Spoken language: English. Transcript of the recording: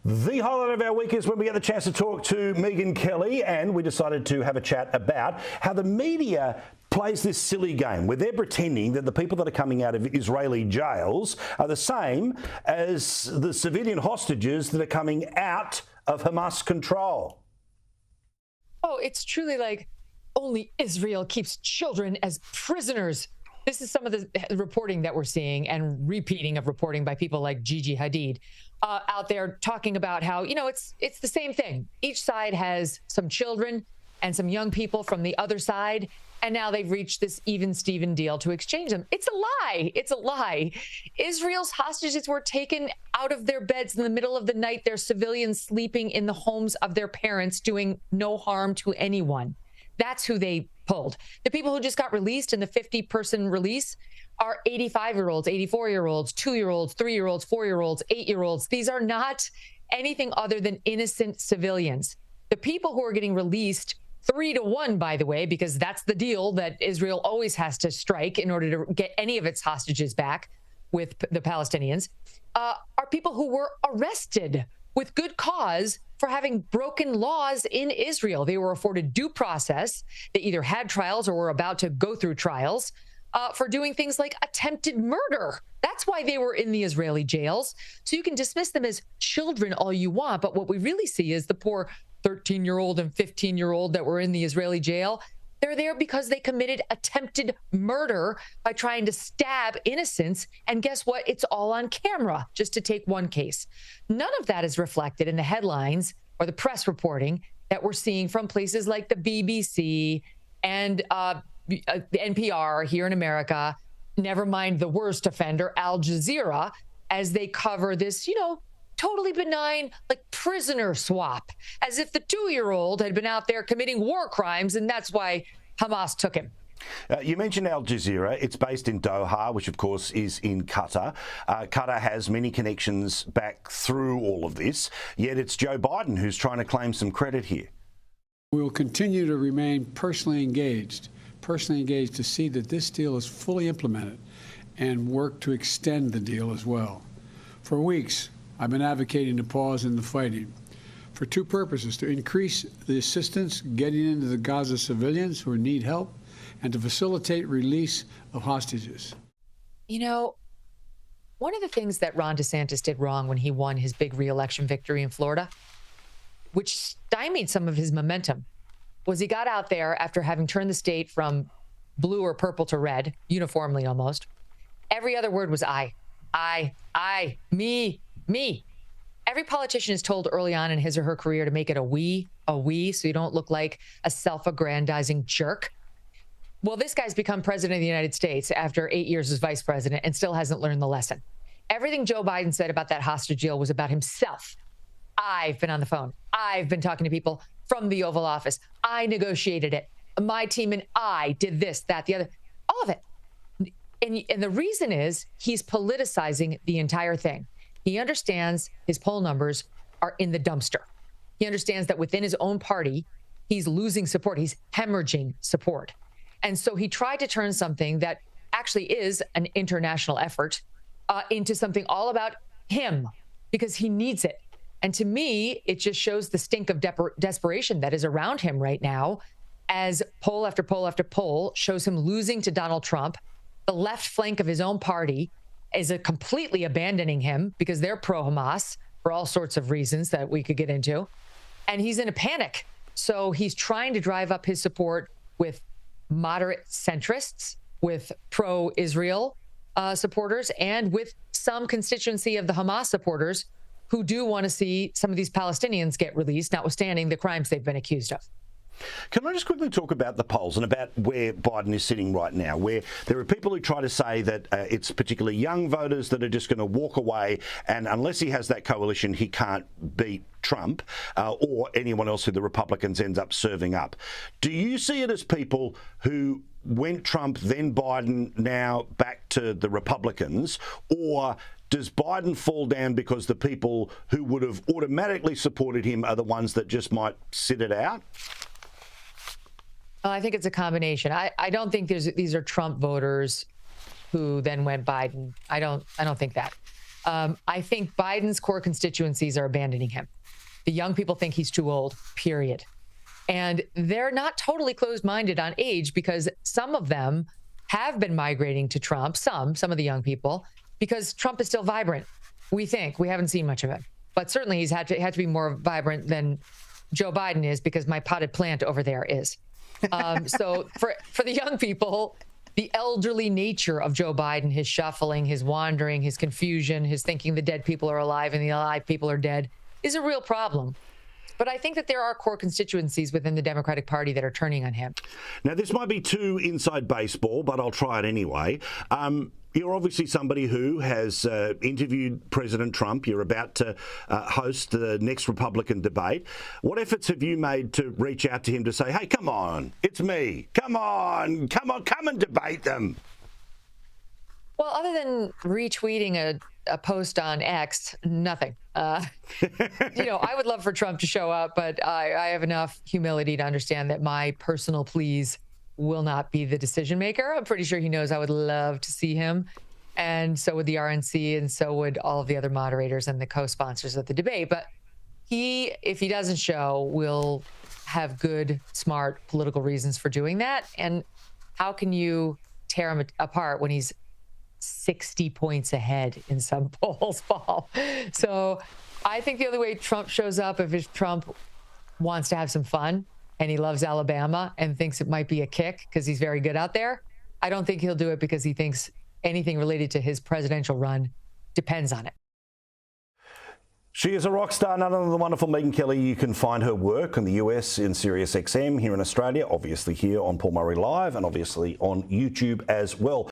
The highlight of our week is when we get the chance to talk to Megyn Kelly, and we decided to have a chat about how the media plays this silly game where they're pretending that the people that are coming out of Israeli jails are the same as the civilian hostages that are coming out of Hamas control. Oh, it's truly like only Israel keeps children as prisoners. This is some of the reporting that we're seeing and repeating of reporting by people like Gigi Hadid out there talking about how, you know, it's the same thing. Each side has some children and some young people from the other side, and now they've reached this even-Steven deal to exchange them. It's a lie. It's a lie. Israel's hostages were taken out of their beds in the middle of the night. They're civilians sleeping in the homes of their parents, doing no harm to anyone. That's who they pulled. The people who just got released in the 50-person release are 85-year-olds, 84-year-olds, 2-year-olds, 3-year-olds, 4-year-olds, 8-year-olds. These are not anything other than innocent civilians. The people who are getting released 3-1, by the way, because that's the deal that Israel always has to strike in order to get any of its hostages back with the Palestinians, are people who were arrested with good cause for having broken laws in Israel. They were afforded due process. They either had trials or were about to go through trials for doing things like attempted murder. That's why they were in the Israeli jails. So you can dismiss them as children all you want, but what we really see is the poor 13-year-old and 15-year-old that were in the Israeli jail. They're there because they committed attempted murder by trying to stab innocents. And guess what? It's all on camera, just to take one case. None of that is reflected in the headlines or the press reporting that we're seeing from places like the BBC and the NPR here in America, never mind the worst offender, Al Jazeera, as they cover this, totally benign, like prisoner swap, as if the 2-year-old had been out there committing war crimes, and that's why Hamas took him. You mentioned Al Jazeera. It's based in Doha, which of course is in Qatar. Qatar has many connections back through all of this, yet it's Joe Biden who's trying to claim some credit here. We will continue to remain personally engaged to see that this deal is fully implemented and work to extend the deal as well. For weeks, I've been advocating a pause in the fighting for two purposes: to increase the assistance getting into the Gaza civilians who need help and to facilitate release of hostages. One of the things that Ron DeSantis did wrong when he won his big re-election victory in Florida, which stymied some of his momentum, was he got out there after having turned the state from blue or purple to red, uniformly almost. Every other word was I, me. Every politician is told early on in his or her career to make it a we, so you don't look like a self-aggrandizing jerk. Well, this guy's become president of the United States after 8 years as vice president and still hasn't learned the lesson. Everything Joe Biden said about that hostage deal was about himself. I've been on the phone. I've been talking to people from the Oval Office. I negotiated it. My team and I did this, that, the other, all of it. And the reason is he's politicizing the entire thing. He understands his poll numbers are in the dumpster. He understands that within his own party, he's losing support. He's hemorrhaging support. And so he tried to turn something that actually is an international effort into something all about him because he needs it. And to me, it just shows the stink of desperation that is around him right now, as poll after poll after poll shows him losing to Donald Trump. The left flank of his own party is completely abandoning him because they're pro-Hamas for all sorts of reasons that we could get into. And he's in a panic. So he's trying to drive up his support with moderate centrists, with pro-Israel supporters, and with some constituency of the Hamas supporters who do want to see some of these Palestinians get released, notwithstanding the crimes they've been accused of. Can I just quickly talk about the polls and about where Biden is sitting right now, where there are people who try to say that it's particularly young voters that are just going to walk away, and unless he has that coalition, he can't beat Trump or anyone else who the Republicans end up serving up. Do you see it as people who went Trump, then Biden, now back to the Republicans, or does Biden fall down because the people who would have automatically supported him are the ones that just might sit it out? I think it's a combination. I don't think these are Trump voters who then went Biden. I don't think that. I think Biden's core constituencies are abandoning him. The young people think he's too old, period. And they're not totally closed-minded on age because some of them have been migrating to Trump, some of the young people, because Trump is still vibrant. We think. We haven't seen much of him. But certainly he's had to be more vibrant than Joe Biden is because my potted plant over there is. So for the young people, the elderly nature of Joe Biden, his shuffling, his wandering, his confusion, his thinking the dead people are alive and the alive people are dead is a real problem. But I think that there are core constituencies within the Democratic Party that are turning on him. Now, this might be too inside baseball, but I'll try it anyway. You're obviously somebody who has interviewed President Trump. You're about to host the next Republican debate. What efforts have you made to reach out to him to say, hey, come on, it's me. Come on, come and debate them? Well, other than retweeting a post on X, nothing. I would love for Trump to show up, but I have enough humility to understand that my personal pleas will not be the decision maker. I'm pretty sure he knows I would love to see him. And so would the RNC, and so would all of the other moderators and the co-sponsors of the debate. But if he doesn't show, will have good, smart political reasons for doing that. And how can you tear him apart when he's 60 points ahead in some polls, Paul? So I think the only way Trump shows up if Trump wants to have some fun and he loves Alabama and thinks it might be a kick because he's very good out there. I don't think he'll do it because he thinks anything related to his presidential run depends on it. She is a rock star, none other than the wonderful Megyn Kelly. You can find her work in the US in Sirius XM, here in Australia, obviously here on Paul Murray Live, and obviously on YouTube as well.